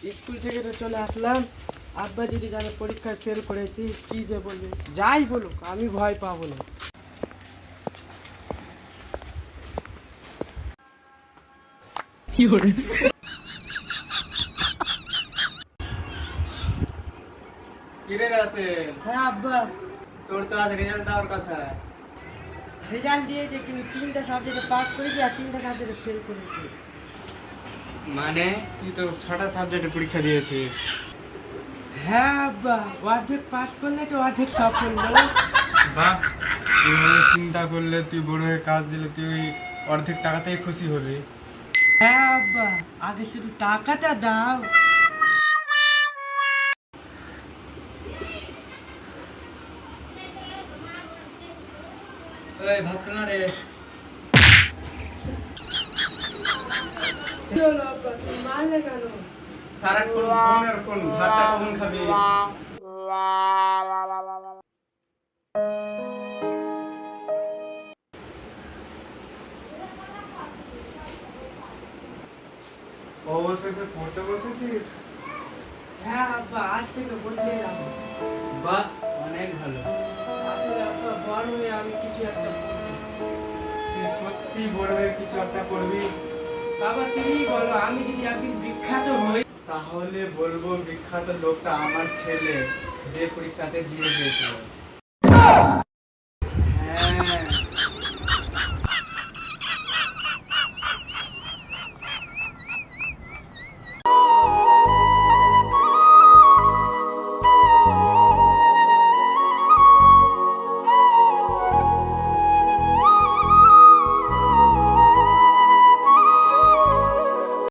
School থেকে তো চলে আসলাম। আব্বা যদি জানে পরীক্ষায় ফেল করেছি কি যে বলবে, যাই বলুক আমি ভয় পাবো না। কিরে রাসেল, হ্যাঁ আব্বা, তোর তো আজ রেজাল্ট দেওয়ার কথা। রেজাল্ট দিয়েছে কিন্তু 3টা সাবজেক্টে পাস করেছি আর 3টা সাবজেক্টে ফেল করেছি। মানে তুই তো 6টা সাবজেক্টে পরীক্ষা দিয়েছিস। হ্যাঁ আব্বা, অর্ধেক পাস করলে তো অর্ধেক সফল বল। বাহ, এভাবে চিন্তা করলে তুই বড় হয়ে কাজ দিলে তুই অর্ধেক টাকাতেই খুশি হবি। হ্যাঁ আব্বা, আগে শুধু টাকাটা দাও। ওই ভাত না রে। চলো আব্বা, তুমি মারলে কেন? সারাক্ষণ ফোন আর ফোন, ভাতটা কখন খাবি? অবশেষে পড়তে বসেছিস? হ্যাঁ আব্বা, আজ থেকে বদলে যাবো। বাহ, অনেক ভালো। আসলে আব্বা, বড় হয়ে আমি কিছু একটা করবো। তুই সত্যি বড় হয়ে কিছু একটা করবি? বাবা তুমি বলো, আমি যদি একদিন বিখ্যাত হই। তাহলে বলবো বিখ্যাত লোকটা আমার ছেলে, যে পরীক্ষাতে জিতে পেয়েছিল। হ্যাঁ,